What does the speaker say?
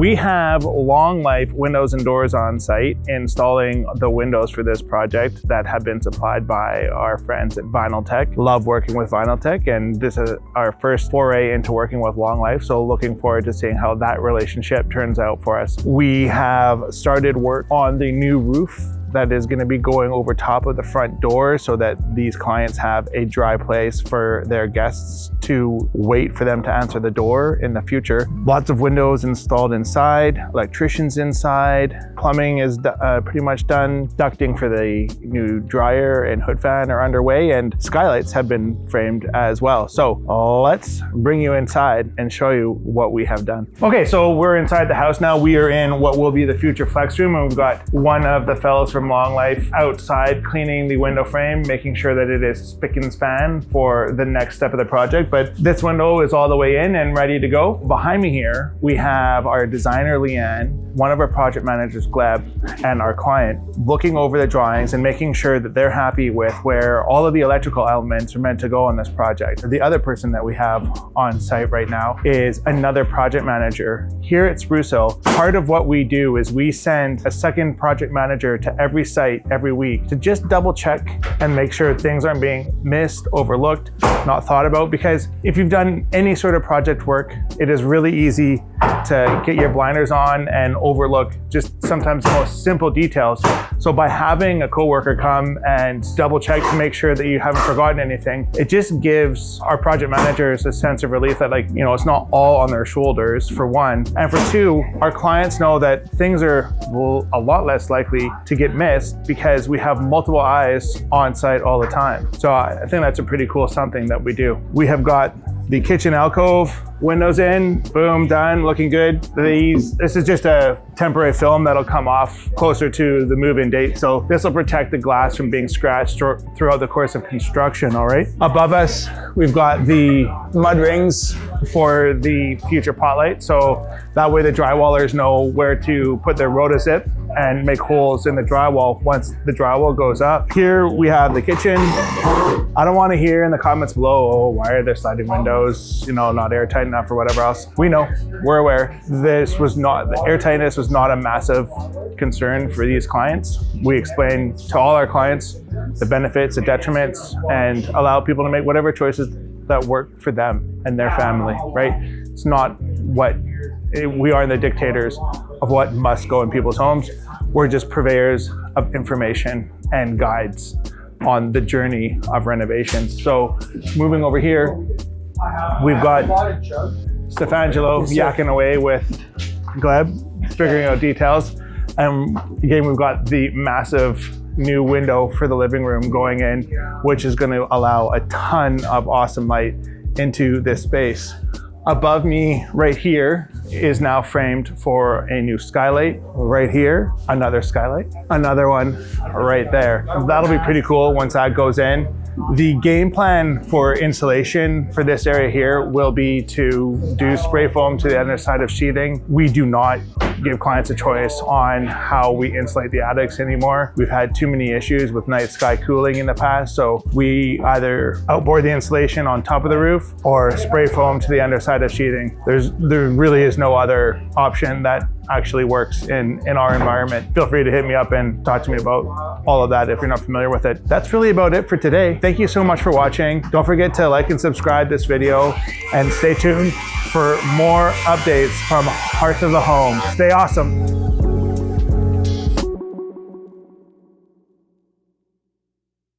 We have long life windows and doors on site, installing the windows for this project that have been supplied by our friends at Vinyltek. Love working with Vinyltek, and this is our first foray into working with long life, so looking forward to seeing how that relationship turns out for us. We have started work on the new roof that is going to be going over top of the front door so that these clients have a dry place for their guests to wait for them to answer the door in the future. Lots of windows installed inside, electricians inside, plumbing is pretty much done, ducting for the new dryer and hood fan are underway, and skylights have been framed as well. So let's bring you inside and show you what we have done. Okay, so we're inside the house now. We are in what will be the future flex room, and we've got one of the fellows from Long Life outside cleaning the window frame, making sure that it is spick and span for the next step of the project. But this window is all the way in and ready to go. Behind me here, we have our designer, Leanne, one of our project managers, Gleb, and our client looking over the drawings and making sure that they're happy with where all of the electrical elements are meant to go on this project. The other person that we have on site right now is another project manager. Here at Sprucehill, part of what we do is we send a second project manager to every site every week to just double check and make sure things aren't being missed, overlooked, not thought about. Because if you've done any sort of project work, it is really easy to get your blinders on and overlook just sometimes the most simple details. So by having a coworker come and double check to make sure that you haven't forgotten anything, it just gives our project managers a sense of relief that, like, you know, it's not all on their shoulders, for one. And for two, our clients know that things are a lot less likely to get missed because we have multiple eyes on site all the time. So I think that's a pretty cool something that we do. We have got the kitchen alcove, windows in, boom, done, looking good. This is just a temporary film that'll come off closer to the move-in date. So this will protect the glass from being scratched throughout the course of construction, all right? Above us, we've got the mud rings for the future pot light. So that way the drywallers know where to put their rotozip and make holes in the drywall once the drywall goes up. Here we have the kitchen. I don't want to hear in the comments below, oh, why are there sliding windows, you know, not airtight enough or whatever else. We know, we're aware. The airtightness was not a massive concern for these clients. We explain to all our clients the benefits, the detriments, and allow people to make whatever choices that work for them and their family, right? It's not we are the dictators of what must go in people's homes. We're just purveyors of information and guides on the journey of renovation. So moving over here, we've got Stefangelo yakking away with Gleb, figuring out details. And again, we've got the massive new window for the living room going in, which is going to allow a ton of awesome light into this space. Above me right here is now framed for a new skylight. Right here, another skylight, another one right there. That'll be pretty cool once that goes in. The game plan for insulation for this area here will be to do spray foam to the underside of sheathing. We do not give clients a choice on how we insulate the attics anymore. We've had too many issues with night sky cooling in the past, so we either outboard the insulation on top of the roof or spray foam to the underside of sheathing. There really is no other option that actually works in our environment. Feel free to hit me up and talk to me about all of that if you're not familiar with it. That's really about it for today. Thank you so much for watching. Don't forget to like and subscribe this video, and stay tuned for more updates from Hearth of the Home. Stay awesome.